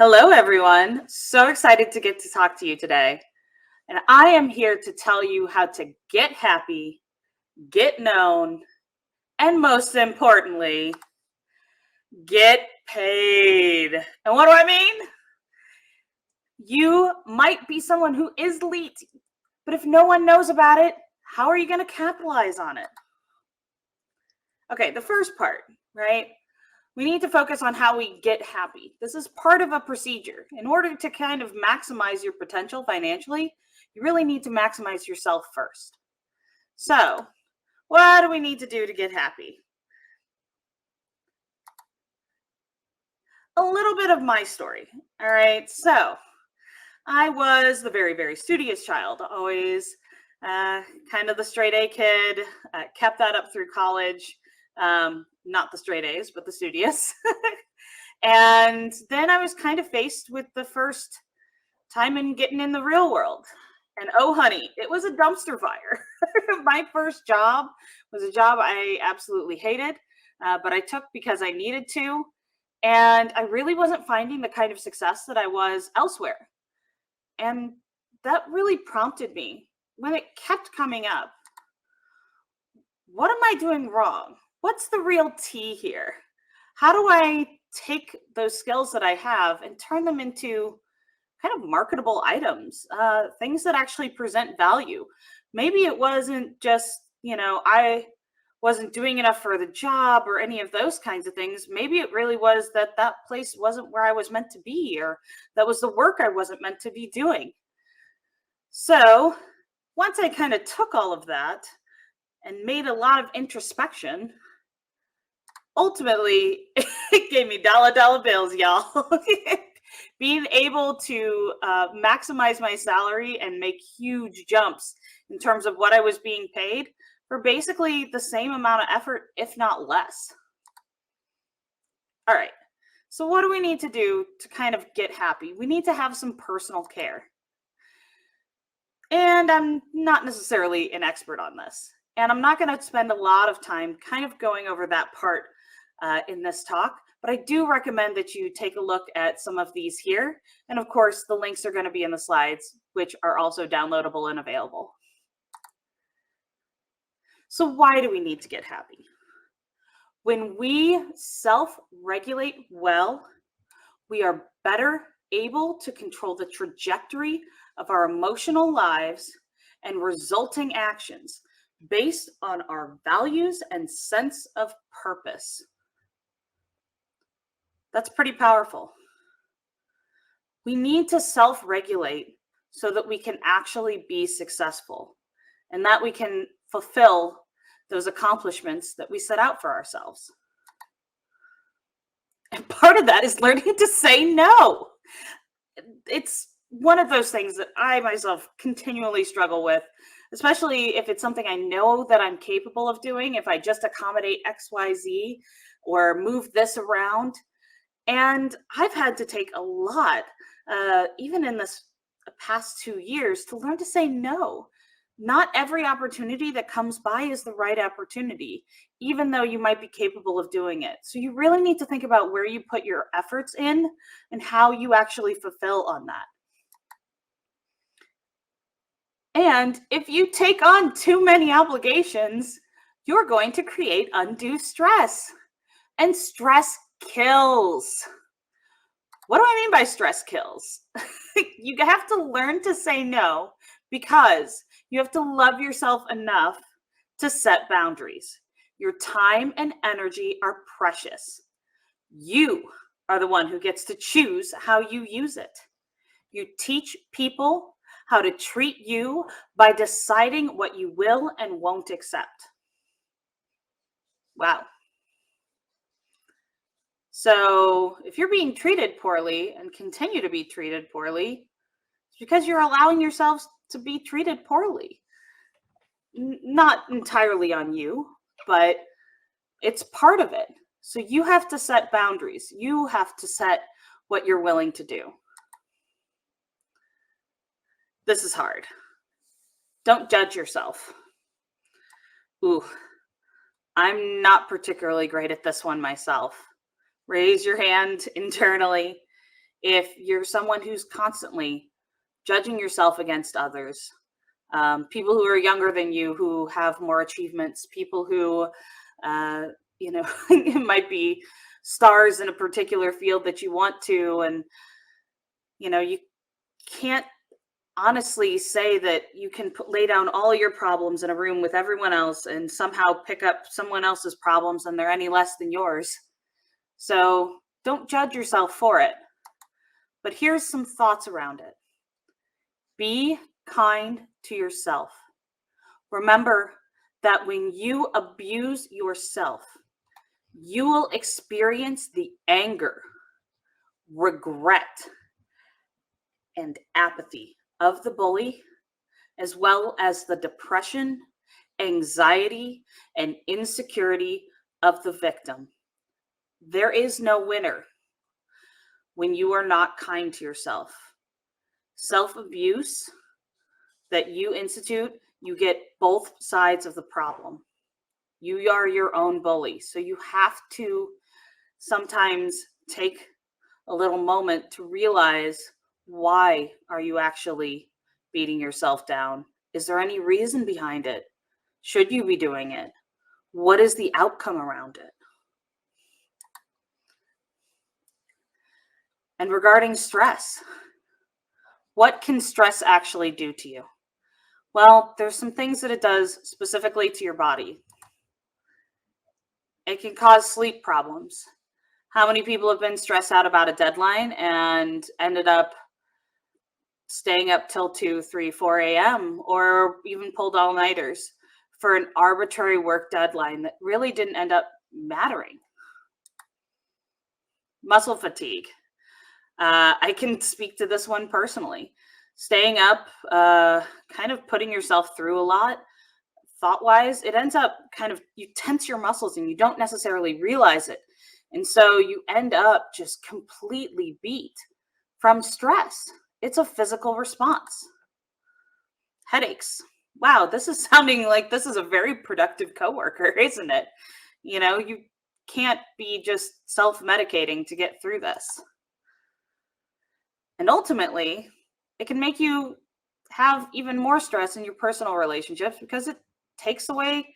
Hello, everyone. So excited to get to talk to you today. And I am here to tell you how to get happy, get known, and most importantly, get paid. And what do I mean? You might be someone who is elite, but if no one knows about it, how are you going to capitalize on it? Okay, the first part, right? We need to focus on how we get happy. This is part of a procedure. In order to kind of maximize your potential financially, you really need to maximize yourself first. So, what do we need to do to get happy? A little bit of my story. All right. So, I was the very, very studious child, always kind of the straight A kid, kept that up through college. Not the straight A's, but the studious. And then I was kind of faced with the first time in getting in the real world. And oh, honey, it was a dumpster fire. My first job was a job I absolutely hated, but I took because I needed to. And I really wasn't finding the kind of success that I was elsewhere. And that really prompted me when it kept coming up. What am I doing wrong? What's the real tea here? How do I take those skills that I have and turn them into kind of marketable items, things that actually present value? Maybe it wasn't just, I wasn't doing enough for the job or any of those kinds of things. Maybe it really was that that place wasn't where I was meant to be, or that was the work I wasn't meant to be doing. So once I kind of took all of that and made a lot of introspection, ultimately it gave me dollar bills, y'all. Being able to maximize my salary and make huge jumps in terms of what I was being paid for basically the same amount of effort, if not less. All right. So what do we need to do to kind of get happy? We need to have some personal care. And I'm not necessarily an expert on this. And I'm not going to spend a lot of time kind of going over that part in this talk, but I do recommend that you take a look at some of these here. And of course, the links are going to be in the slides, which are also downloadable and available. So why do we need to get happy? When we self-regulate well, we are better able to control the trajectory of our emotional lives and resulting actions based on our values and sense of purpose. That's pretty powerful. We need to self-regulate so that we can actually be successful and that we can fulfill those accomplishments that we set out for ourselves. And part of that is learning to say no. It's one of those things that I myself continually struggle with, especially if it's something I know that I'm capable of doing, if I just accommodate XYZ or move this around. And I've had to take a lot, even in this past 2 years, to learn to say no. Not every opportunity that comes by is the right opportunity, even though you might be capable of doing it. So you really need to think about where you put your efforts in and how you actually fulfill on that. And if you take on too many obligations, you're going to create undue stress. And stress kills. What do I mean by stress kills? You have to learn to say no because you have to love yourself enough to set boundaries. Your time and energy are precious. You are the one who gets to choose how you use it. You teach people how to treat you by deciding what you will and won't accept. Wow. So if you're being treated poorly and continue to be treated poorly, it's because you're allowing yourselves to be treated poorly. Not entirely on you, but it's part of it. So you have to set boundaries. You have to set what you're willing to do. This is hard. Don't judge yourself. Ooh, I'm not particularly great at this one myself. Raise your hand internally if you're someone who's constantly judging yourself against others, people who are younger than you, who have more achievements, people who, it might be stars in a particular field that you want to, and, you can't honestly say that you can lay down all your problems in a room with everyone else and somehow pick up someone else's problems and they're any less than yours. So don't judge yourself for it. But here's some thoughts around it. Be kind to yourself. Remember that when you abuse yourself, you will experience the anger, regret, and apathy of the bully, as well as the depression, anxiety, and insecurity of the victim. There is no winner when you are not kind to yourself. Self-abuse that you institute, you get both sides of the problem. You are your own bully. So you have to sometimes take a little moment to realize, why are you actually beating yourself down? Is there any reason behind it? Should you be doing it? What is the outcome around it? And regarding stress, what can stress actually do to you? Well, there's some things that it does specifically to your body. It can cause sleep problems. How many people have been stressed out about a deadline and ended up staying up till 2, 3, 4 a.m. or even pulled all-nighters for an arbitrary work deadline that really didn't end up mattering? Muscle fatigue. I can speak to this one personally. Staying up, kind of putting yourself through a lot, thought-wise, it ends up you tense your muscles and you don't necessarily realize it. And so you end up just completely beat from stress. It's a physical response. Headaches. Wow, this is sounding like this is a very productive coworker, isn't it? You can't be just self-medicating to get through this. And ultimately, it can make you have even more stress in your personal relationships because it takes away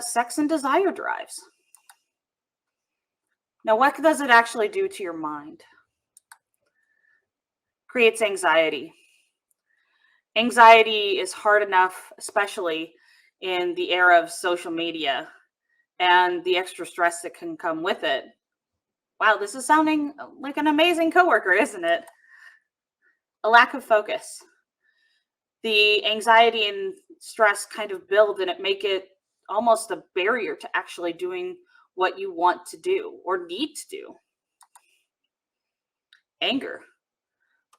sex and desire drives. Now, what does it actually do to your mind? Creates anxiety. Anxiety is hard enough, especially in the era of social media and the extra stress that can come with it. Wow, this is sounding like an amazing coworker, isn't it? A lack of focus. The anxiety and stress kind of build and it make it almost a barrier to actually doing what you want to do or need to do. Anger.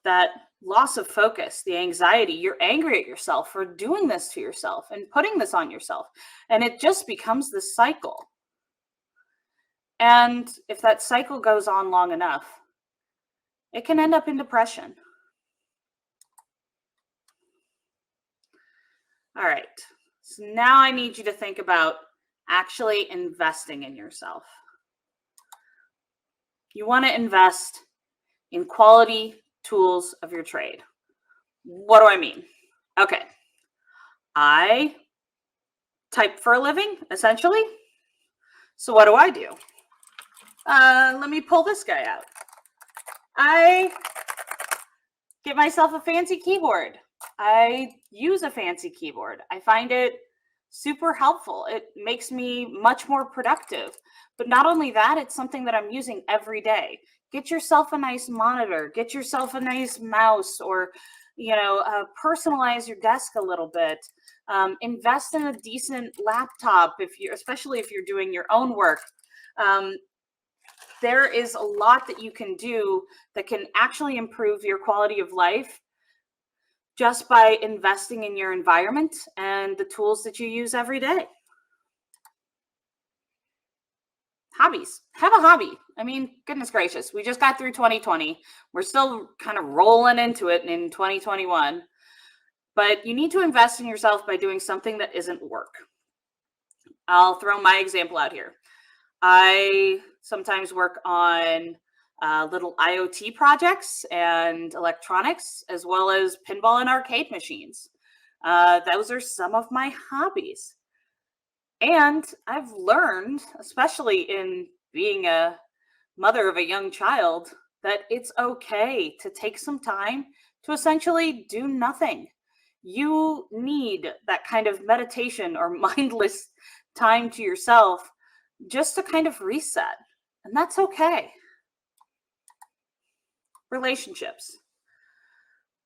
That loss of focus, the anxiety, you're angry at yourself for doing this to yourself and putting this on yourself. And it just becomes this cycle. And if that cycle goes on long enough, it can end up in depression. All right, so now I need you to think about actually investing in yourself. You want to invest in quality tools of your trade. What do I mean? Okay, I type for a living, essentially. So what do? Let me pull this guy out. I get myself a fancy keyboard. I use a fancy keyboard. I find it super helpful. It makes me much more productive. But not only that, it's something that I'm using every day. Get yourself a nice monitor. Get yourself a nice mouse, or personalize your desk a little bit. Invest in a decent laptop, especially if you're doing your own work. There is a lot that you can do that can actually improve your quality of life just by investing in your environment and the tools that you use every day. Hobbies. Have a hobby. I mean, goodness gracious, we just got through 2020. We're still kind of rolling into it in 2021. But you need to invest in yourself by doing something that isn't work. I'll throw my example out here. I sometimes work on little IoT projects and electronics, as well as pinball and arcade machines. Those are some of my hobbies. And I've learned, especially in being a mother of a young child, that it's okay to take some time to essentially do nothing. You need that kind of meditation or mindless time to yourself just to kind of reset. And that's okay. Relationships.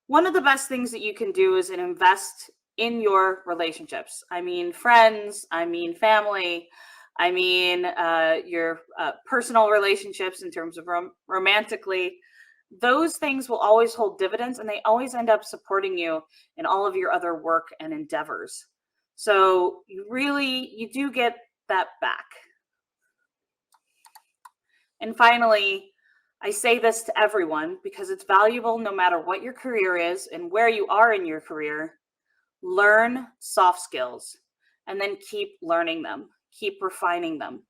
One of the best things that you can do is invest in your relationships. I mean, friends, I mean, family, I mean, your personal relationships in terms of romantically. Those things will always hold dividends, and they always end up supporting you in all of your other work and endeavors. So you do get that back. And finally, I say this to everyone because it's valuable no matter what your career is and where you are in your career. Learn soft skills and then keep learning them, keep refining them.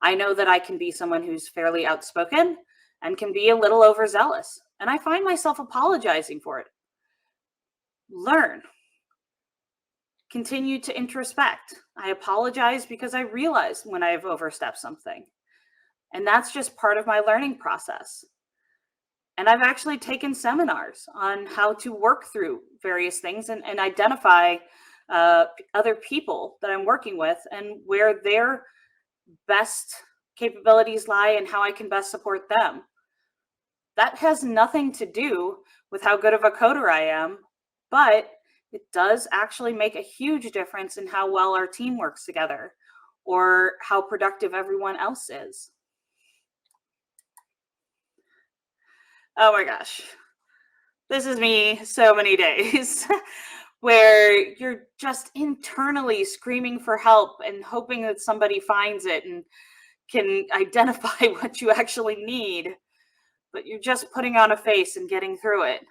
I know that I can be someone who's fairly outspoken and can be a little overzealous, and I find myself apologizing for it. Learn. Continue to introspect. I apologize because I realized when I've overstepped something. And that's just part of my learning process. And I've actually taken seminars on how to work through various things and identify other people that I'm working with and where their best capabilities lie and how I can best support them. That has nothing to do with how good of a coder I am, but it does actually make a huge difference in how well our team works together or how productive everyone else is. Oh my gosh. This is me so many days where you're just internally screaming for help and hoping that somebody finds it and can identify what you actually need, but you're just putting on a face and getting through it.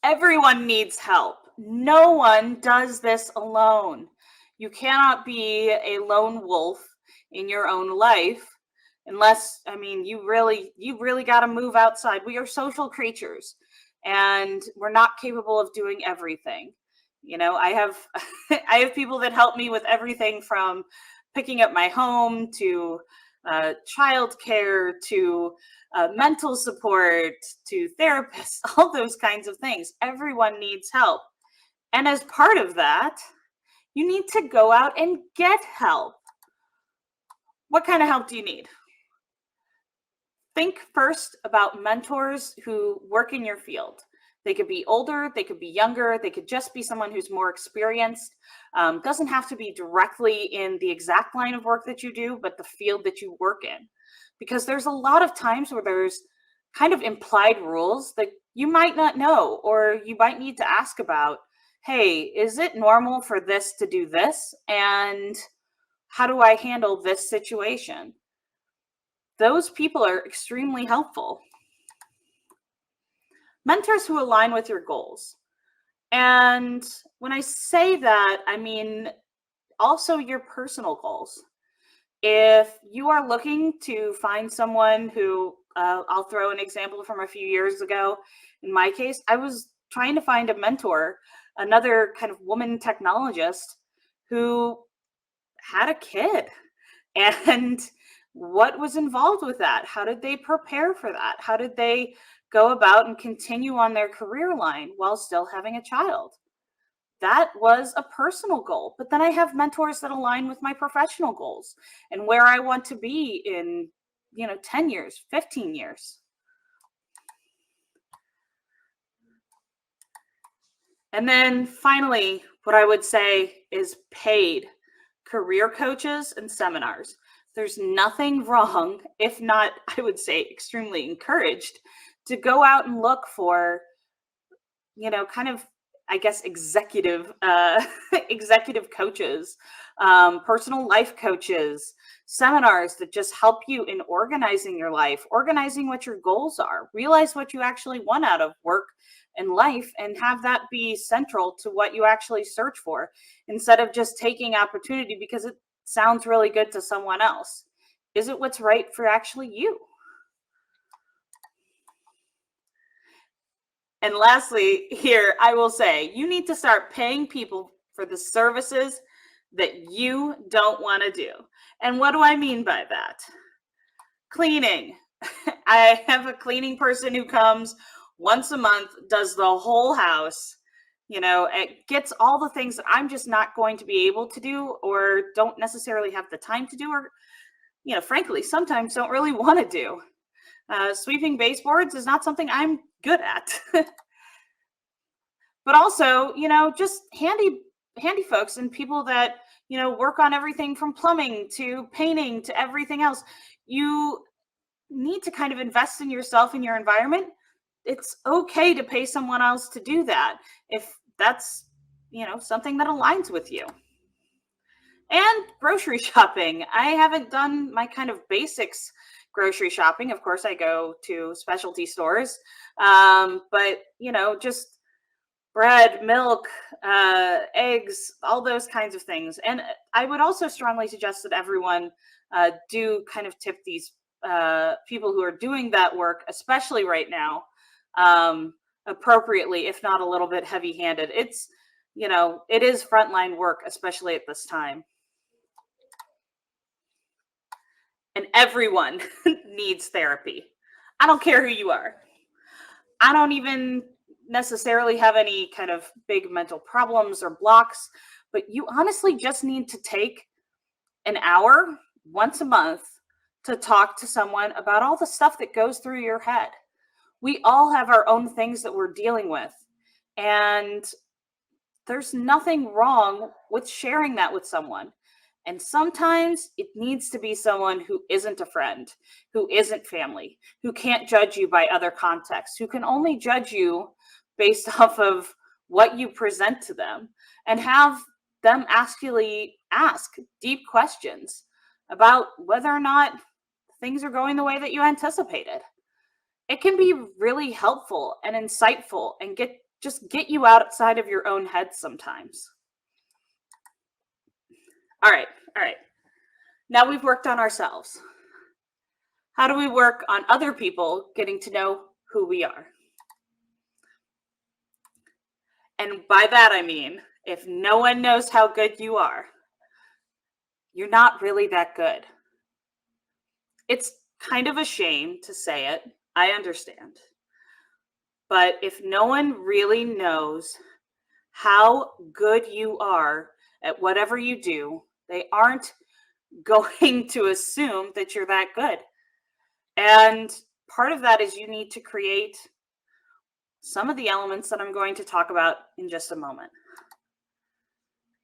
Everyone needs help. No one does this alone. You cannot be a lone wolf in your own life unless, I mean, you really got to move outside. We are social creatures and we're not capable of doing everything. You know, I have I have people that help me with everything from picking up my home to childcare to mental support to therapists, all those kinds of things. Everyone needs help. And as part of that, you need to go out and get help. What kind of help do you need? Think first about mentors who work in your field. They could be older, they could be younger, they could just be someone who's more experienced. Doesn't have to be directly in the exact line of work that you do, but the field that you work in. Because there's a lot of times where there's kind of implied rules that you might not know, or you might need to ask about, hey, is it normal for this to do this? And how do I handle this situation? Those people are extremely helpful. Mentors who align with your goals. And when I say that, I mean also your personal goals. If you are looking to find someone who, I'll throw an example from a few years ago. In my case, I was trying to find a mentor, another kind of woman technologist who had a kid. And what was involved with that? How did they prepare for that? How did they go about and continue on their career line while still having a child? That was a personal goal. But then I have mentors that align with my professional goals and where I want to be in, 10 years, 15 years. And then finally, what I would say is paid career coaches and seminars. There's nothing wrong, if not, I would say extremely encouraged, to go out and look for, kind of, I guess, executive coaches, personal life coaches, seminars that just help you in organizing your life, organizing what your goals are, realize what you actually want out of work and life, and have that be central to what you actually search for, instead of just taking opportunity because it sounds really good to someone else. Is it what's right for actually you? And lastly, here, I will say you need to start paying people for the services that you don't want to do. And what do I mean by that? Cleaning. I have a cleaning person who comes once a month, does the whole house. It gets all the things that I'm just not going to be able to do or don't necessarily have the time to do, or, frankly, sometimes don't really want to do. Sweeping baseboards is not something I'm good at. But also, just handy folks and people that, work on everything from plumbing to painting to everything else. You need to kind of invest in yourself and your environment. It's okay to pay someone else to do that if that's, something that aligns with you. And grocery shopping. I haven't done my kind of basics grocery shopping. Of course, I go to specialty stores. But, just bread, milk, eggs, all those kinds of things. And I would also strongly suggest that everyone do kind of tip these people who are doing that work, especially right now, appropriately, if not a little bit heavy handed. It is frontline work, especially at this time. And everyone needs therapy. I don't care who you are. I don't even necessarily have any kind of big mental problems or blocks, but you honestly just need to take an hour once a month to talk to someone about all the stuff that goes through your head. We all have our own things that we're dealing with, and there's nothing wrong with sharing that with someone. And sometimes it needs to be someone who isn't a friend, who isn't family, who can't judge you by other contexts, who can only judge you based off of what you present to them, and have them actually ask deep questions about whether or not things are going the way that you anticipated. It can be really helpful and insightful and get you outside of your own head sometimes. All right. Now we've worked on ourselves. How do we work on other people getting to know who we are? And by that, I mean, if no one knows how good you are, you're not really that good. It's kind of a shame to say it. I understand. But if no one really knows how good you are at whatever you do, they aren't going to assume that you're that good. And part of that is you need to create some of the elements that I'm going to talk about in just a moment.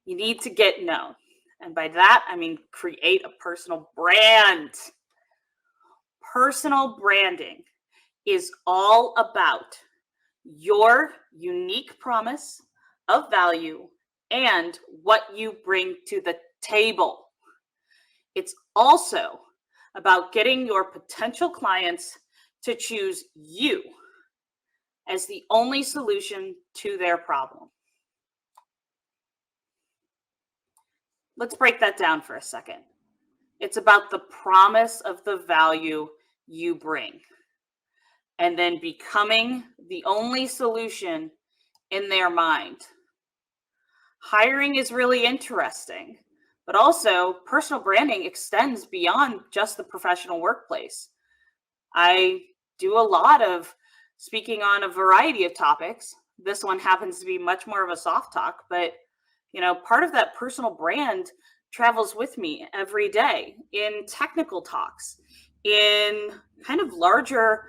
You need to get known. And by that, I mean create a personal brand. Personal branding is all about your unique promise of value and what you bring to the table. It's also about getting your potential clients to choose you as the only solution to their problem. Let's break that down for a second. It's about the promise of the value you bring, and then becoming the only solution in their mind. Hiring is really interesting, but also personal branding extends beyond just the professional workplace. I do a lot of speaking on a variety of topics. This one happens to be much more of a soft talk, but part of that personal brand travels with me every day in technical talks, in kind of larger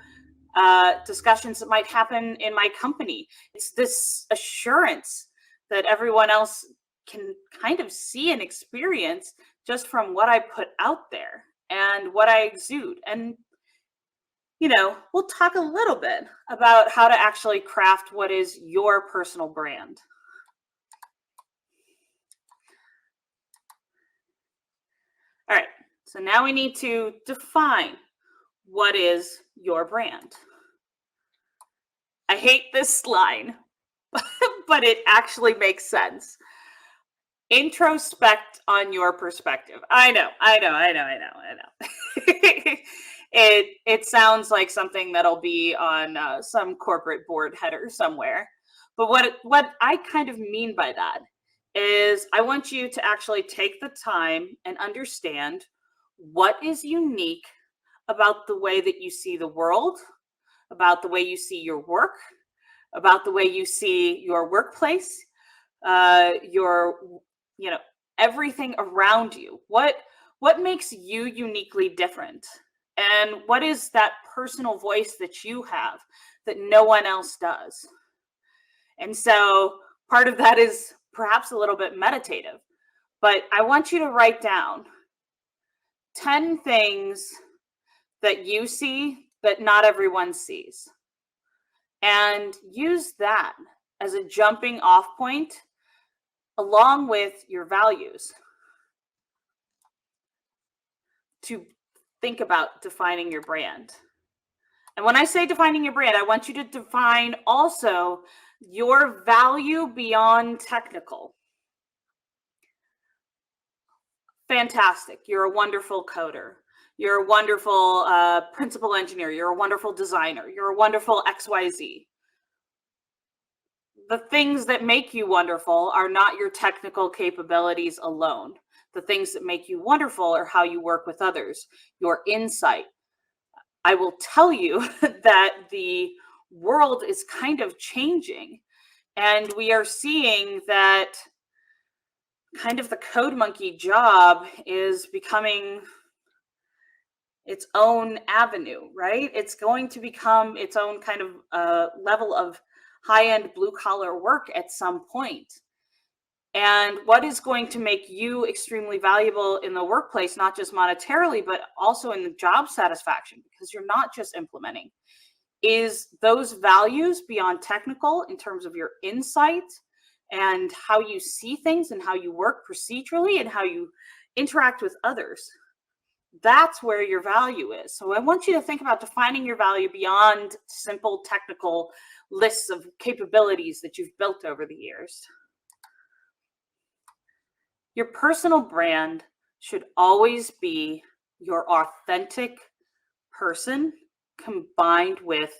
discussions that might happen in my company. It's this assurance that everyone else can kind of see and experience just from what I put out there and what I exude. And, we'll talk a little bit about how to actually craft what is your personal brand. All right, so now we need to define what is your brand. I hate this line, but it actually makes sense. Introspect on your perspective. I know. It sounds like something that'll be on some corporate board header somewhere. But what I kind of mean by that is I want you to actually take the time and understand what is unique about the way that you see the world, about the way you see your work, about the way you see your workplace, your, you know, everything around you. What makes you uniquely different? And what is that personal voice that you have that no one else does? And so part of that is perhaps a little bit meditative, but I want you to write down 10 things that you see that not everyone sees, and use that as a jumping off point along with your values to think about defining your brand. And when I say defining your brand, I want you to define also your value beyond technical. Fantastic. You're a wonderful coder. You're a wonderful principal engineer. You're a wonderful designer. You're a wonderful XYZ. The things that make you wonderful are not your technical capabilities alone. The things that make you wonderful are how you work with others, your insight. I will tell you that the world is kind of changing, and we are seeing that kind of the code monkey job is becoming its own avenue, right? It's going to become its own kind of level of high-end blue-collar work at some point. And what is going to make you extremely valuable in the workplace, not just monetarily, but also in the job satisfaction, because you're not just implementing, is those values beyond technical in terms of your insight and how you see things and how you work procedurally and how you interact with others. That's where your value is. So I want you to think about defining your value beyond simple technical lists of capabilities that you've built over the years. Your personal brand should always be your authentic person combined with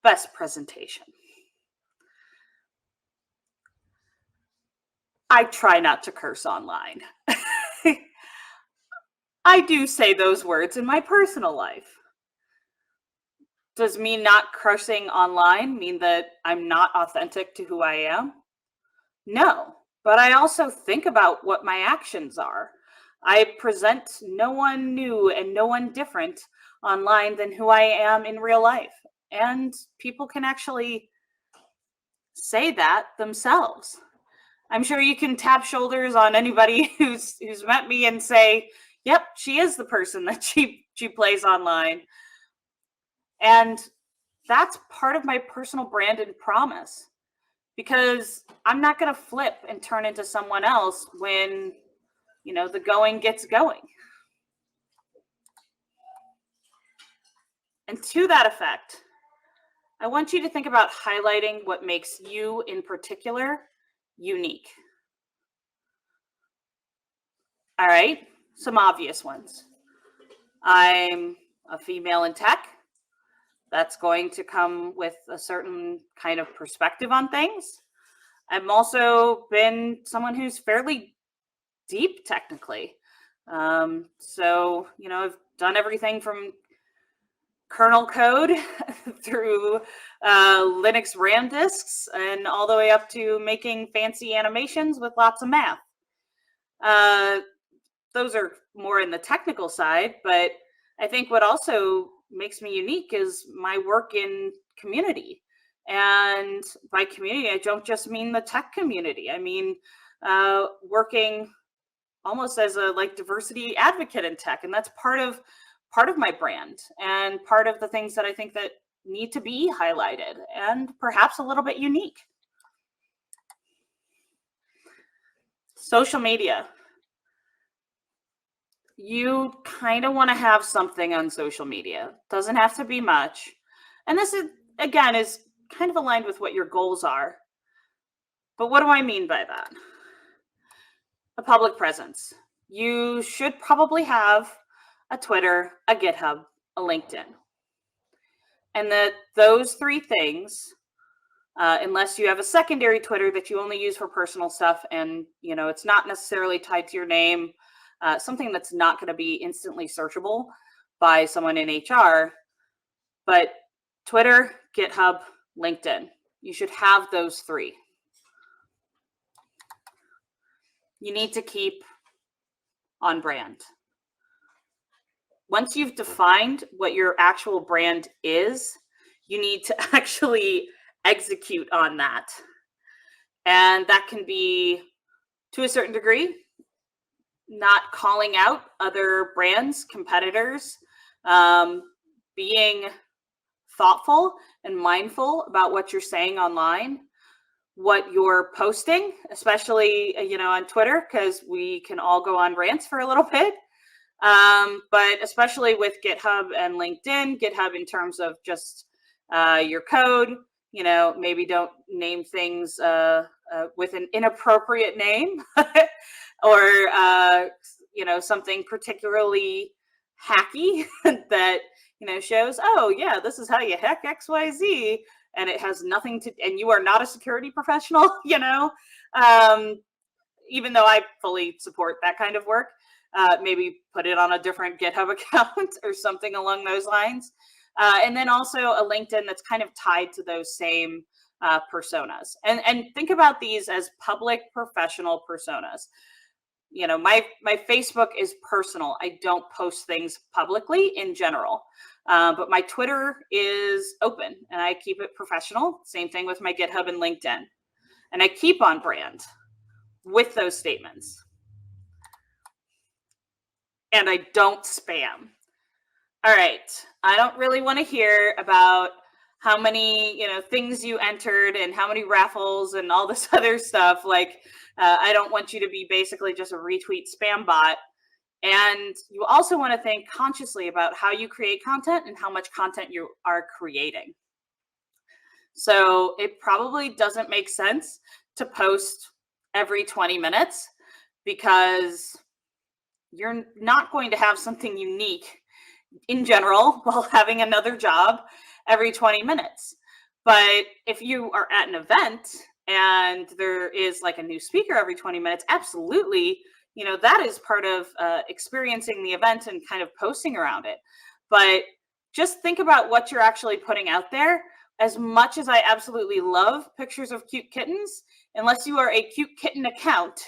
best presentation. I try not to curse online. I do say those words in my personal life. Does me not cursing online mean that I'm not authentic to who I am? No, but I also think about what my actions are. I present no one new and no one different online than who I am in real life. And people can actually say that themselves. I'm sure you can tap shoulders on anybody who's met me and say, yep, she is the person that she plays online. And that's part of my personal brand and promise, because I'm not going to flip and turn into someone else when, the going gets going. And to that effect, I want you to think about highlighting what makes you in particular unique. All right, some obvious ones. I'm a female in tech. That's going to come with a certain kind of perspective on things. I've also been someone who's fairly deep technically. So, I've done everything from kernel code through Linux RAM disks and all the way up to making fancy animations with lots of math. Those are more in the technical side, but I think what also makes me unique is my work in community. And by community, I don't just mean the tech community. I mean working almost as a diversity advocate in tech, and that's part of my brand and part of the things that I think that need to be highlighted and perhaps a little bit unique. Social media. You kind of want to have something on social media. Doesn't have to be much. And this is, again, is kind of aligned with what your goals are. But what do I mean by that? a public presence. You should probably have a Twitter, a GitHub, a LinkedIn. And those three things, unless you have a secondary Twitter that you only use for personal stuff and it's not necessarily tied to your name, something that's not going to be instantly searchable by someone in HR, but Twitter, GitHub, LinkedIn. You should have those three. You need to keep on brand. Once you've defined what your actual brand is, you need to actually execute on that. And that can be, to a certain degree, not calling out other brands, competitors, being thoughtful and mindful about what you're saying online, what you're posting, especially on Twitter, because we can all go on rants for a little bit. But especially with GitHub and LinkedIn, GitHub in terms of just your code, maybe don't name things with an inappropriate name or, something particularly hacky that, shows, oh yeah, this is how you hack XYZ. And it has nothing to, and you are not a security professional, even though I fully support that kind of work. Maybe put it on a different GitHub account or something along those lines. And then also a LinkedIn that's kind of tied to those same personas. And think about these as public professional personas. My Facebook is personal. I don't post things publicly in general. But my Twitter is open and I keep it professional. Same thing with my GitHub and LinkedIn. And I keep on brand with those statements. And I don't spam. All right. I don't really want to hear about how many, things you entered and how many raffles and all this other stuff. Like, I don't want you to be basically just a retweet spam bot. And you also want to think consciously about how you create content and how much content you are creating. So it probably doesn't make sense to post every 20 minutes because you're not going to have something unique in general while having another job every 20 minutes. But if you are at an event and there is like a new speaker every 20 minutes, absolutely, that is part of experiencing the event and kind of posting around it. But just think about what you're actually putting out there. As much as I absolutely love pictures of cute kittens, unless you are a cute kitten account,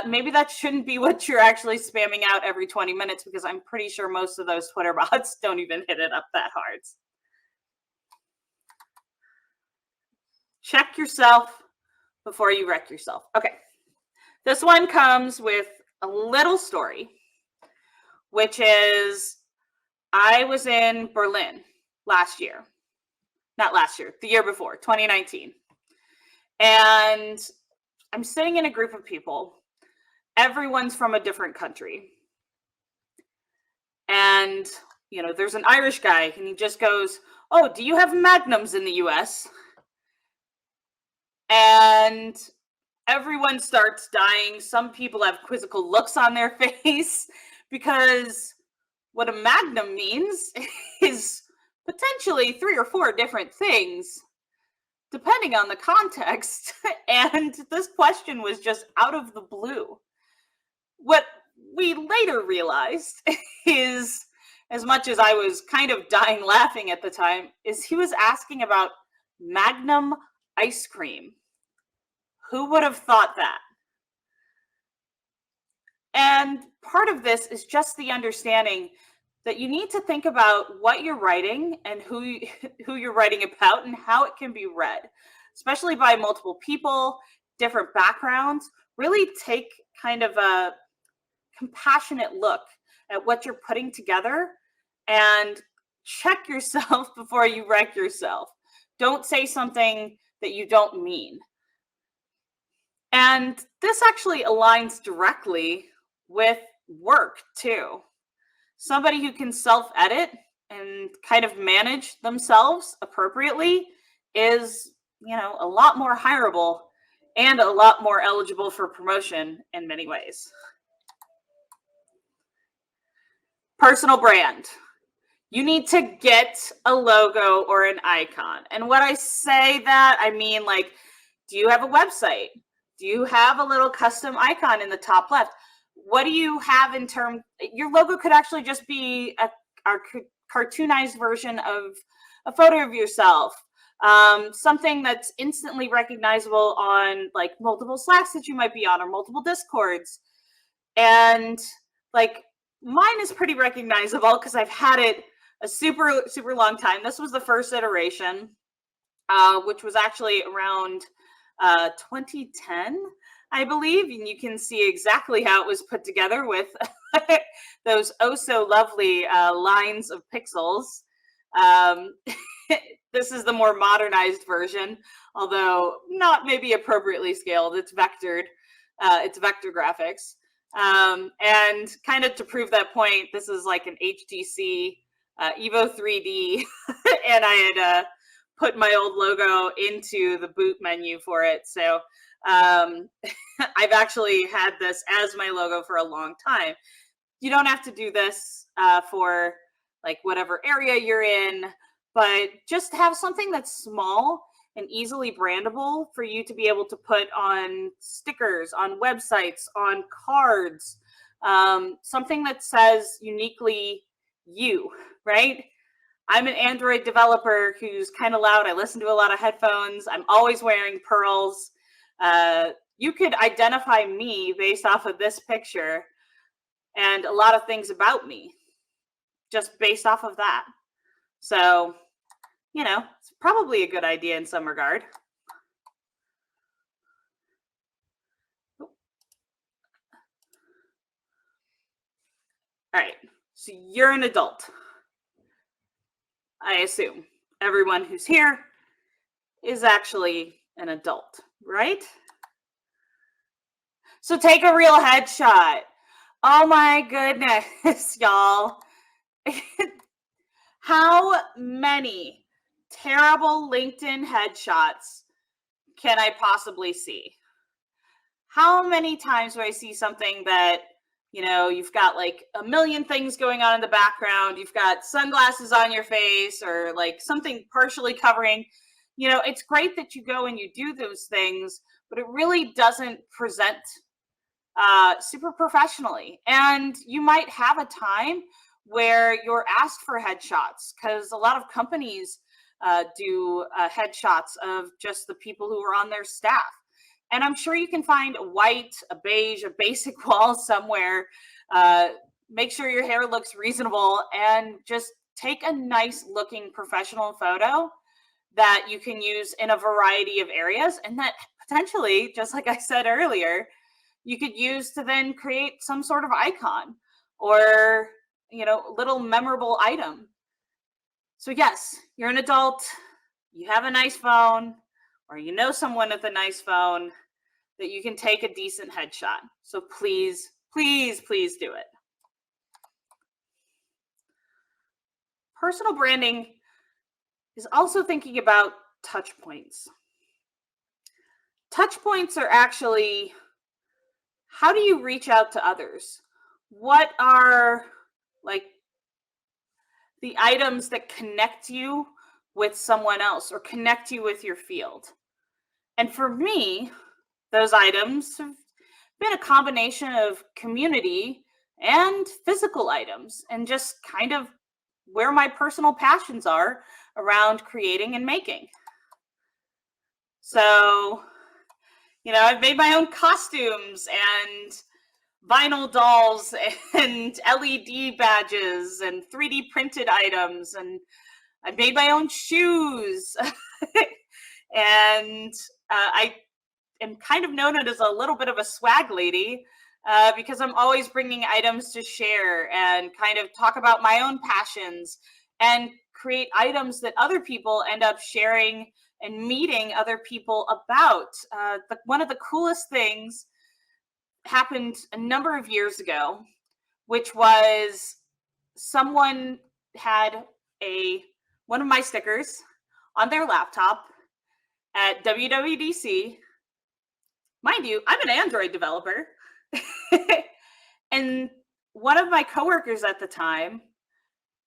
maybe that shouldn't be what you're actually spamming out every 20 minutes, because I'm pretty sure most of those Twitter bots don't even hit it up that hard. Check yourself before you wreck yourself. Okay. This one comes with a little story, which is I was in Berlin the year before, 2019. And I'm sitting in a group of people. Everyone's from a different country. And, there's an Irish guy and he just goes, "Oh, do you have magnums in the US?" And everyone starts dying. Some people have quizzical looks on their face because what a magnum means is potentially 3 or 4 different things, depending on the context. And this question was just out of the blue. What we later realized is, as much as I was kind of dying laughing at the time, is he was asking about Magnum ice cream. Who would have thought that? And part of this is just the understanding that you need to think about what you're writing and who you're writing about and how it can be read, especially by multiple people, different backgrounds. Really take kind of a compassionate look at what you're putting together and check yourself before you wreck yourself. Don't say something that you don't mean. And this actually aligns directly with work too. Somebody who can self-edit and kind of manage themselves appropriately is, a lot more hireable and a lot more eligible for promotion in many ways. Personal brand. You need to get a logo or an icon. And when I say that, I mean, like, do you have a website? Do you have a little custom icon in the top left? What do you have in terms? Your logo could actually just be a cartoonized version of a photo of yourself. Something that's instantly recognizable on like multiple Slacks that you might be on or multiple Discords. And like mine is pretty recognizable because I've had it a super, super long time. This was the first iteration, which was actually around 2010, I believe. And you can see exactly how it was put together with those oh so lovely lines of pixels. This is the more modernized version, although not maybe appropriately scaled. It's vectored. It's vector graphics. And kind of to prove that point, this is like an HTC Evo 3D, and I had put my old logo into the boot menu for it. So I've actually had this as my logo for a long time. You don't have to do this for like whatever area you're in, but just have something that's small and easily brandable for you to be able to put on stickers, on websites, on cards, something that says uniquely you, right? I'm an Android developer who's kind of loud. I listen to a lot of headphones. I'm always wearing pearls. You could identify me based off of this picture and a lot of things about me just based off of that. So, you know, it's probably a good idea in some regard. All right, so you're an adult. I assume everyone who's here is actually an adult, right? So take a real headshot. Oh my goodness, y'all. How many terrible LinkedIn headshots can I possibly see? How many times do I see something that, you know, you've got like a million things going on in the background, you've got sunglasses on your face or like something partially covering, you know, it's great that you go and you do those things, but it really doesn't present super professionally. And you might have a time where you're asked for headshots because a lot of companies do headshots of just the people who are on their staff. And I'm sure you can find a white, a beige, a basic wall somewhere. Make sure your hair looks reasonable and just take a nice looking professional photo that you can use in a variety of areas. And that potentially, just like I said earlier, you could use to then create some sort of icon or, you know, little memorable item. So yes, you're an adult, you have a nice phone, or you know someone with a nice phone that you can take a decent headshot. So please, please, please do it. Personal branding is also thinking about touch points. Touch points are actually, how do you reach out to others? What are like the items that connect you with someone else or connect you with your field? And for me, those items have been a combination of community and physical items and just kind of where my personal passions are around creating and making. So, you know, I've made my own costumes and vinyl dolls and LED badges and 3D printed items, and I've made my own shoes. And I am kind of known as a little bit of a swag lady because I'm always bringing items to share and kind of talk about my own passions and create items that other people end up sharing and meeting other people about. One of the coolest things happened a number of years ago, which was someone had one of my stickers on their laptop at WWDC, Mind you, I'm an Android developer. And one of my coworkers at the time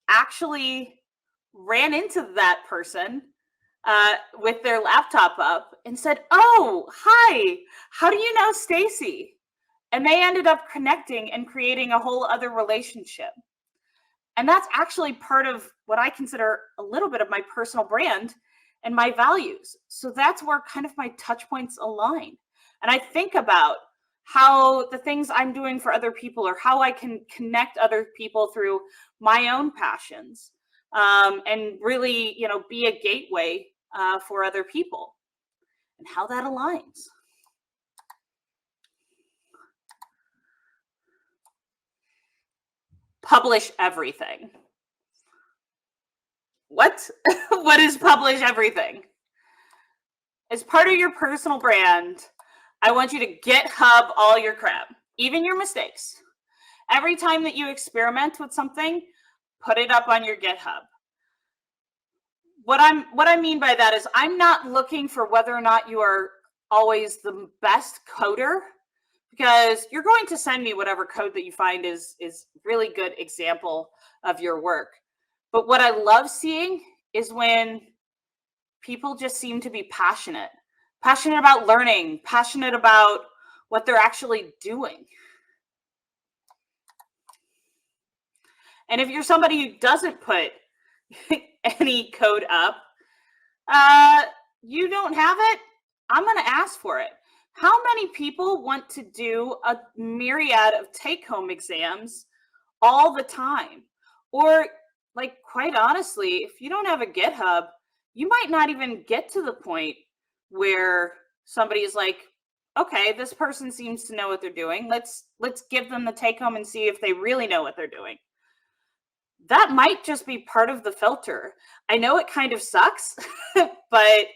actually ran into that person with their laptop up and said, "Oh, hi, how do you know Stacy?" And they ended up connecting and creating a whole other relationship. And that's actually part of what I consider a little bit of my personal brand and my values. So that's where kind of my touch points align. And I think about how the things I'm doing for other people or how I can connect other people through my own passions, and really, be a gateway for other people and how that aligns. Publish everything. What? What is publish everything? As part of your personal brand, I want you to GitHub all your crap, even your mistakes. Every time that you experiment with something, put it up on your GitHub. What I mean by that is I'm not looking for whether or not you are always the best coder, because you're going to send me whatever code that you find is really good example of your work. But what I love seeing is when people just seem to be passionate about learning, passionate about what they're actually doing. And if you're somebody who doesn't put any code up, you don't have it, I'm going to ask for it. How many people want to do a myriad of take-home exams all the time? Or, like, quite honestly, if you don't have a GitHub, you might not even get to the point where somebody is like, okay, this person seems to know what they're doing. Let's give them the take-home and see if they really know what they're doing. That might just be part of the filter. I know it kind of sucks, but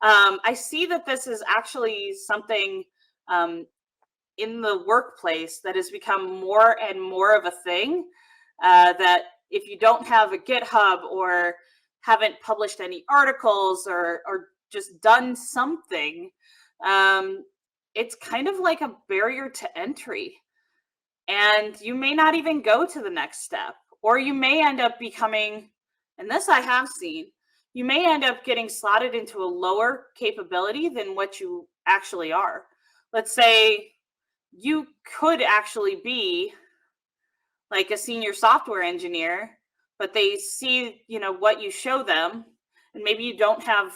I see that this is actually something in the workplace that has become more and more of a thing, that if you don't have a GitHub or haven't published any articles or just done something, it's kind of like a barrier to entry. And you may not even go to the next step, or you may end up becoming, and this I have seen, you may end up getting slotted into a lower capability than what you actually are. Let's say you could actually be like a senior software engineer, but they see, what you show them, and maybe you don't have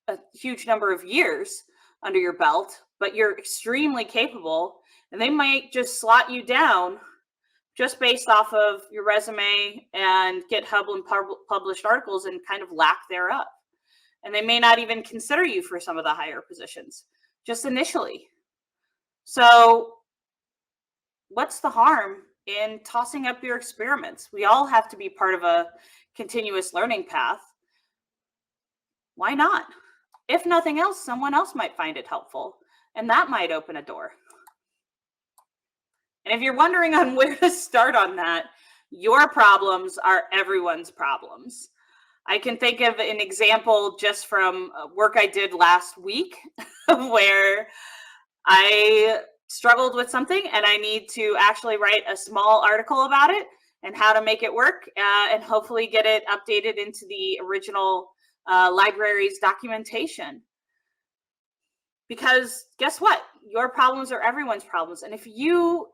a huge number of years under your belt, but you're extremely capable, and they might just slot you down just based off of your resume and GitHub and published articles and kind of lack thereof. And they may not even consider you for some of the higher positions, just initially. So what's the harm in tossing up your experiments? We all have to be part of a continuous learning path. Why not? If nothing else, someone else might find it helpful, and that might open a door. And if you're wondering on where to start on that, your problems are everyone's problems. I can think of an example just from work I did last week where I struggled with something and I need to actually write a small article about it and how to make it work, and hopefully get it updated into the original library's documentation. Because guess what? Your problems are everyone's problems. And if you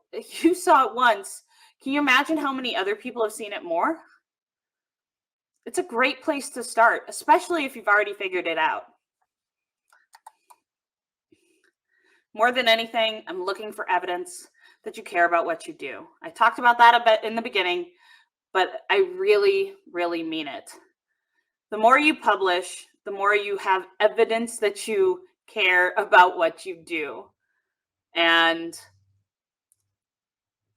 saw it once, can you imagine how many other people have seen it more? It's a great place to start, especially if you've already figured it out. More than anything, I'm looking for evidence that you care about what you do. I talked about that a bit in the beginning, but I really, really mean it. The more you publish, the more you have evidence that you care about what you do. And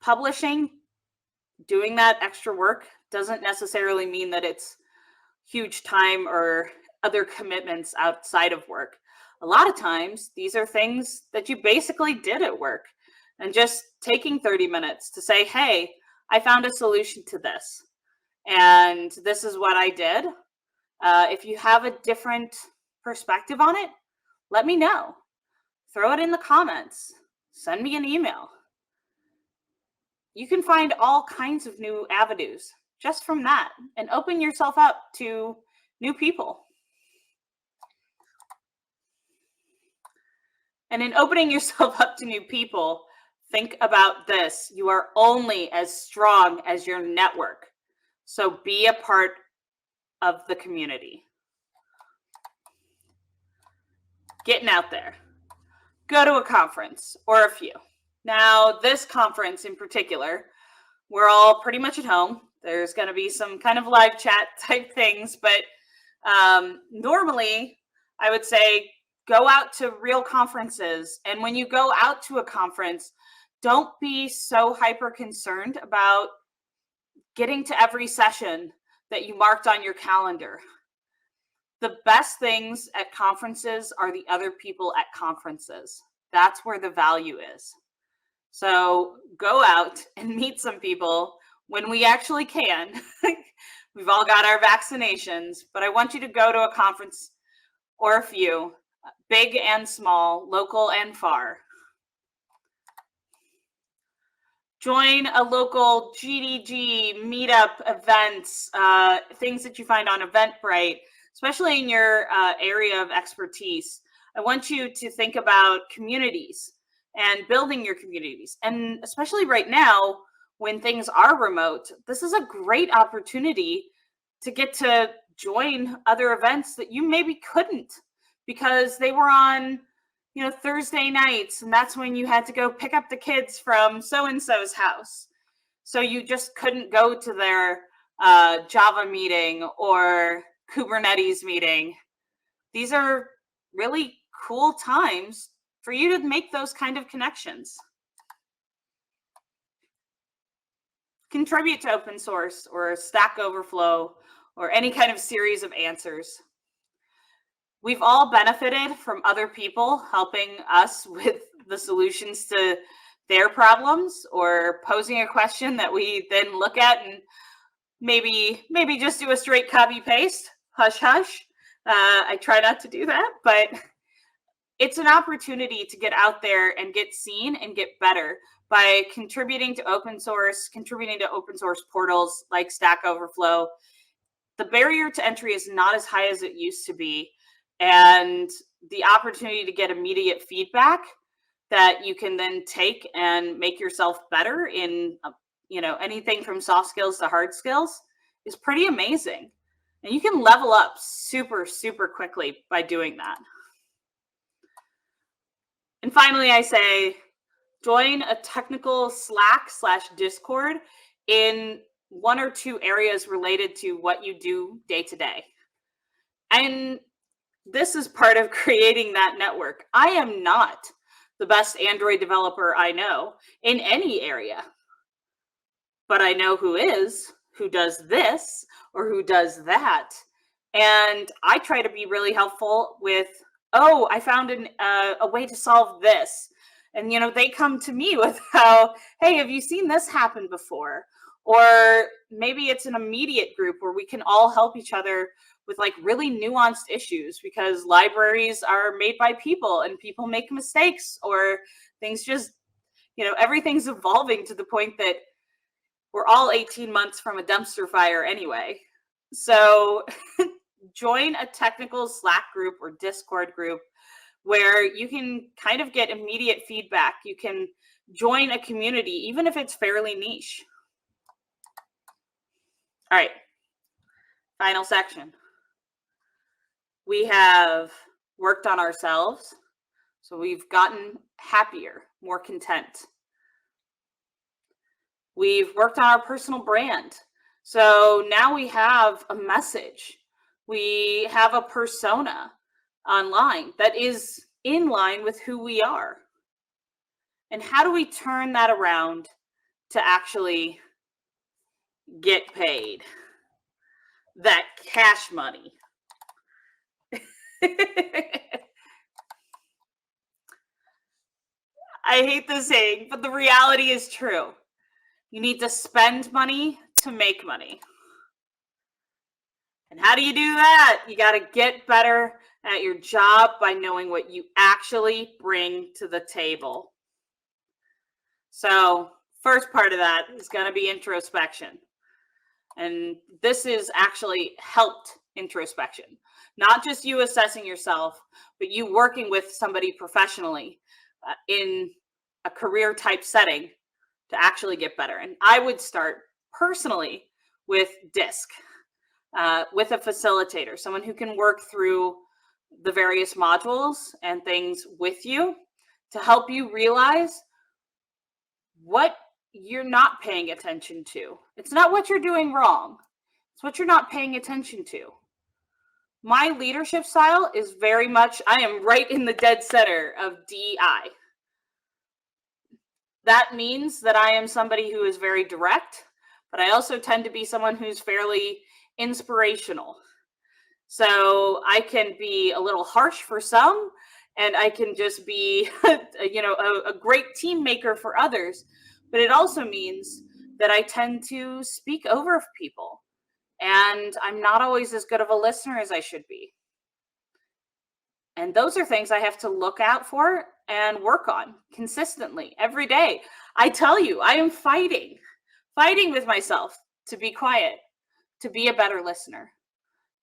publishing, doing that extra work, doesn't necessarily mean that it's huge time or other commitments outside of work. A lot of times, these are things that you basically did at work, and just taking 30 minutes to say, hey, I found a solution to this, and this is what I did. If you have a different perspective on it, let me know. throw it in the comments, send me an email. You can find all kinds of new avenues just from that and open yourself up to new people. And in opening yourself up to new people, think about this. You are only as strong as your network. So be a part of the community. Getting out there. Go to a conference or a few. Now, this conference in particular, we're all pretty much at home. There's going to be some kind of live chat type things, but normally I would say go out to real conferences. And when you go out to a conference, don't be so hyper concerned about getting to every session that you marked on your calendar. The best things at conferences are the other people at conferences. That's where the value is. So go out and meet some people when we actually can. We've all got our vaccinations, but I want you to go to a conference or a few, big and small, local and far. Join a local GDG, meetup, events, things that you find on Eventbrite, especially in your area of expertise. I want you to think about communities and building your communities. And especially right now, when things are remote, this is a great opportunity to get to join other events that you maybe couldn't because they were on, Thursday nights, and that's when you had to go pick up the kids from so-and-so's house. So you just couldn't go to their Java meeting or Kubernetes meeting. These are really cool times for you to make those kind of connections. Contribute to open source or Stack Overflow or any kind of series of answers. We've all benefited from other people helping us with the solutions to their problems or posing a question that we then look at and maybe just do a straight copy paste, hush hush. I try not to do that, but it's an opportunity to get out there and get seen and get better by contributing to open source portals like Stack Overflow. The barrier to entry is not as high as it used to be. And the opportunity to get immediate feedback that you can then take and make yourself better in, anything from soft skills to hard skills is pretty amazing. And you can level up super, super quickly by doing that. And finally, I say, join a technical Slack/Discord in one or two areas related to what you do day to day. And this is part of creating that network. I am not the best Android developer I know in any area, but I know who is, who does this, or who does that. And I try to be really helpful with, I found a way to solve this. And, they come to me with hey, have you seen this happen before? Or maybe it's an immediate group where we can all help each other with like really nuanced issues, because libraries are made by people and people make mistakes, or things just, everything's evolving to the point that we're all 18 months from a dumpster fire anyway. So join a technical Slack group or Discord group where you can kind of get immediate feedback. You can join a community, even if it's fairly niche. All right, final section. We have worked on ourselves, so we've gotten happier, more content. We've worked on our personal brand, so now we have a message. We have a persona online that is in line with who we are. And how do we turn that around to actually get paid? That cash money. I hate this saying, but the reality is true. You need to spend money to make money. And how do you do that? You got to get better at your job by knowing what you actually bring to the table. So first part of that is going to be introspection. And this is actually helped introspection, not just you assessing yourself, but you working with somebody professionally in a career type setting to actually get better. And I would start personally with DISC, with a facilitator, someone who can work through the various modules and things with you to help you realize what you're not paying attention to. It's not what you're doing wrong. It's what you're not paying attention to. My leadership style is very much, I am right in the dead center of DI. That means that I am somebody who is very direct, but I also tend to be someone who's fairly inspirational. So I can be a little harsh for some, and I can just be, a great team maker for others. But it also means that I tend to speak over people, and I'm not always as good of a listener as I should be. And those are things I have to look out for and work on consistently every day. I tell you, I am fighting with myself to be quiet, to be a better listener,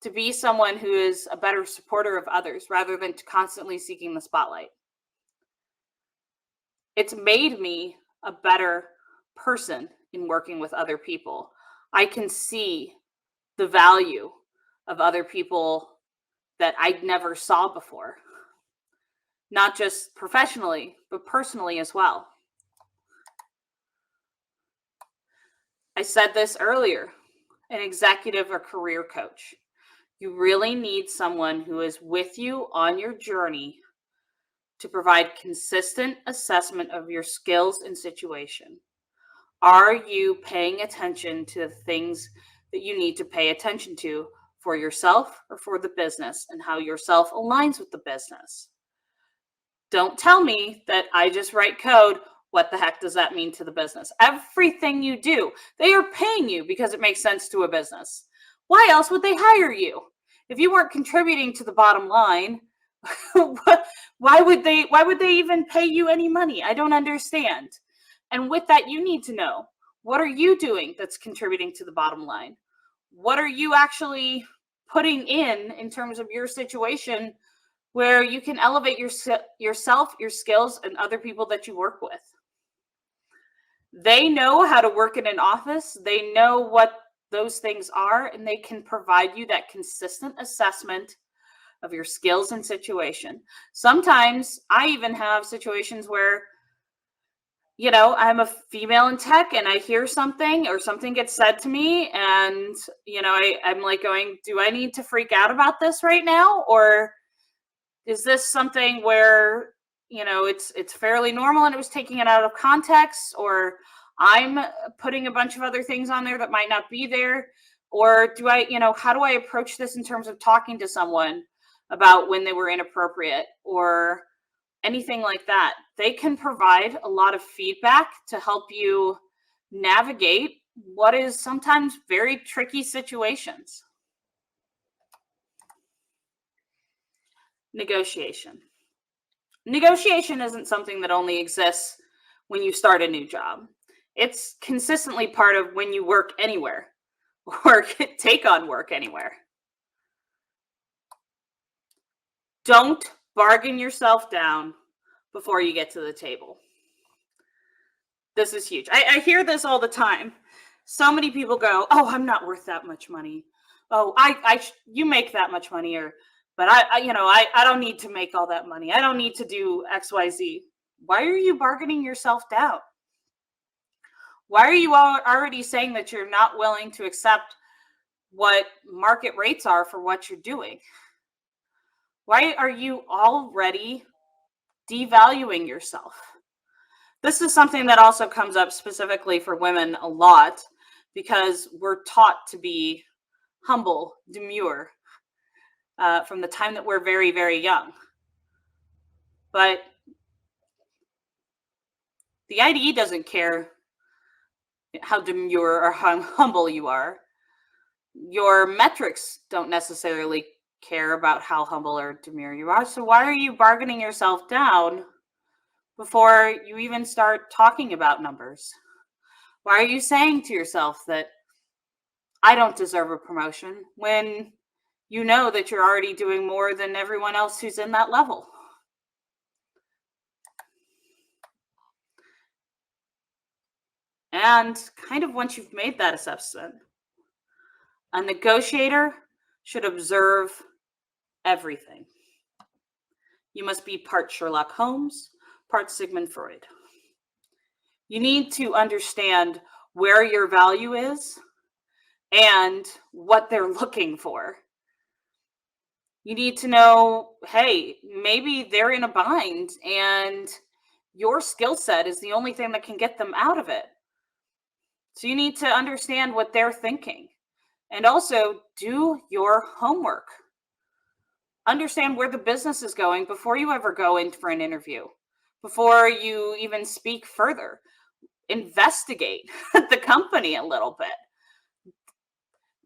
to be someone who is a better supporter of others rather than constantly seeking the spotlight. It's made me a better person in working with other people. I can see the value of other people that I never saw before, not just professionally, but personally as well. I said this earlier, an executive or career coach. You really need someone who is with you on your journey to provide consistent assessment of your skills and situation. Are you paying attention to the things that you need to pay attention to for yourself or for the business, and how yourself aligns with the business? Don't tell me that I just write code. What the heck does that mean to the business? Everything you do, they are paying you because it makes sense to a business. Why else would they hire you? If you weren't contributing to the bottom line, why would they even pay you any money? I don't understand. And with that, you need to know, what are you doing that's contributing to the bottom line? What are you actually putting in terms of your situation where you can elevate yourself, your skills, and other people that you work with? They know how to work in an office. They know what those things are, and they can provide you that consistent assessment of your skills and situation. Sometimes I even have situations where, I'm a female in tech and I hear something or something gets said to me, and, I'm like going, do I need to freak out about this right now? Or is this something where, it's fairly normal and it was taking it out of context, or I'm putting a bunch of other things on there that might not be there? Or do I, how do I approach this in terms of talking to someone about when they were inappropriate or anything like that? They can provide a lot of feedback to help you navigate what is sometimes very tricky situations. Negotiation. Negotiation isn't something that only exists when you start a new job. It's consistently part of when you work anywhere or take on work anywhere. Don't bargain yourself down before you get to the table. This is huge. I hear this all the time. So many people go, oh, I'm not worth that much money. Oh, you make that much money, but I don't need to make all that money. I don't need to do X, Y, Z. Why are you bargaining yourself down? Why are you already saying that you're not willing to accept what market rates are for what you're doing? Why are you already devaluing yourself? This is something that also comes up specifically for women a lot, because we're taught to be humble, demure, from the time that we're very, very young. But the IDE doesn't care how demure or how humble you are. Your metrics don't necessarily care about how humble or demure you are. So why are you bargaining yourself down before you even start talking about numbers? Why are you saying to yourself that I don't deserve a promotion when you know that you're already doing more than everyone else who's in that level? And kind of once you've made that assessment, a negotiator should observe everything. You must be part Sherlock Holmes, part Sigmund Freud. You need to understand where your value is and what they're looking for. You need to know, hey, maybe they're in a bind and your skill set is the only thing that can get them out of it. So you need to understand what they're thinking and also do your homework. Understand where the business is going before you ever go in for an interview, before you even speak further. Investigate the company a little bit.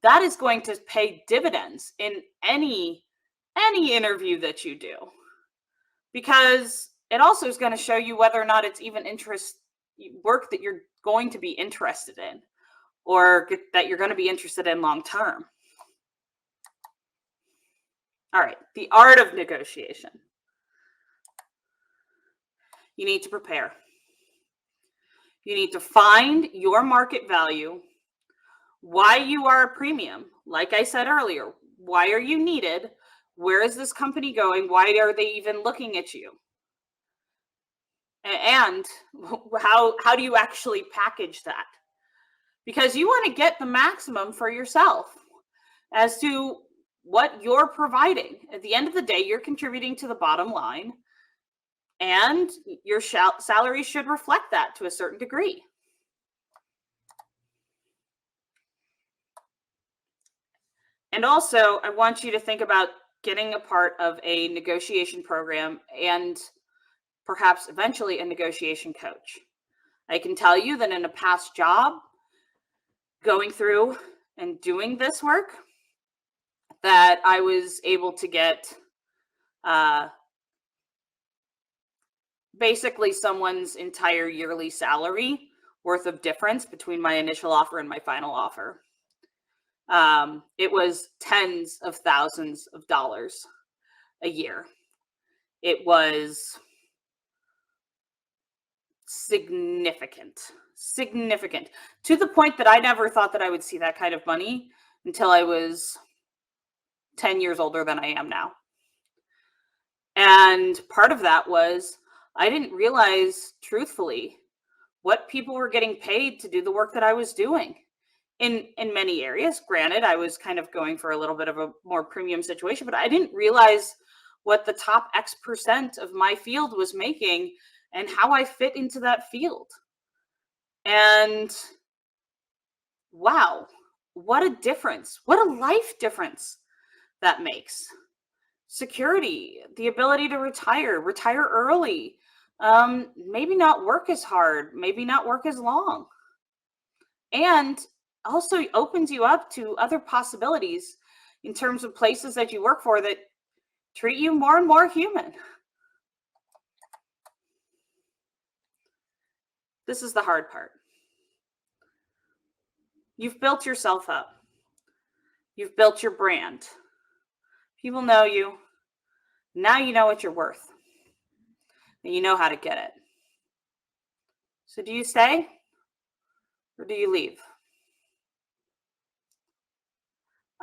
That is going to pay dividends in any interview that you do, because it also is going to show you whether or not it's even work that you're going to be interested in or that you're going to be interested in long term. All right, the art of negotiation. You need to prepare. You need to find your market value, why you are a premium. Like I said earlier, why are you needed? Where is this company going? Why are they even looking at you? And how do you actually package that? Because you want to get the maximum for yourself as to what you're providing. At the end of the day, you're contributing to the bottom line, and your salary should reflect that to a certain degree. And also, I want you to think about getting a part of a negotiation program and perhaps eventually a negotiation coach. I can tell you that in a past job, going through and doing this work, that I was able to get basically someone's entire yearly salary worth of difference between my initial offer and my final offer. It was tens of thousands of dollars a year. It was significant to the point that I never thought that I would see that kind of money until I was 10 years older than I am now. And part of that was I didn't realize, truthfully, what people were getting paid to do the work that I was doing in many areas. Granted, I was kind of going for a little bit of a more premium situation, but I didn't realize what the top X% of my field was making and how I fit into that field. And wow, what a difference. What a life difference that makes. Security, the ability to retire early, maybe not work as hard, maybe not work as long. And also opens you up to other possibilities in terms of places that you work for that treat you more and more human. This is the hard part. You've built yourself up. You've built your brand. People know you. Now you know what you're worth. And you know how to get it. So do you stay or do you leave?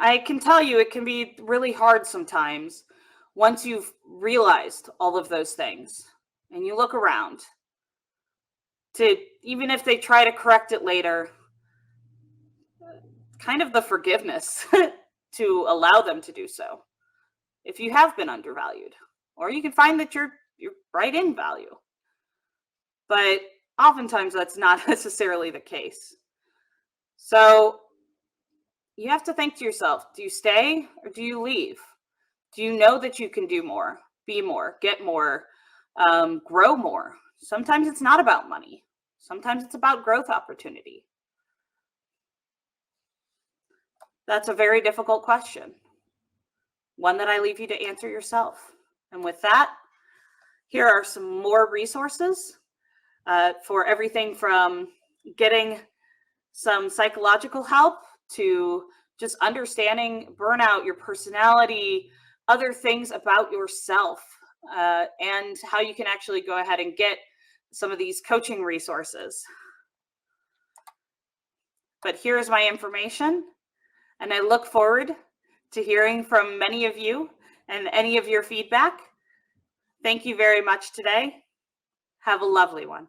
I can tell you it can be really hard sometimes once you've realized all of those things and you look around to, even if they try to correct it later, kind of the forgiveness to allow them to do so if you have been undervalued, or you can find that you're right in value. But oftentimes that's not necessarily the case. So you have to think to yourself, do you stay or do you leave? Do you know that you can do more, be more, get more, grow more? Sometimes it's not about money. Sometimes it's about growth opportunity. That's a very difficult question. one that I leave you to answer yourself. And with that, here are some more resources for everything from getting some psychological help to just understanding burnout, your personality, other things about yourself, and how you can actually go ahead and get some of these coaching resources. But here's my information, and I look forward to hearing from many of you and any of your feedback. Thank you very much today. Have a lovely one.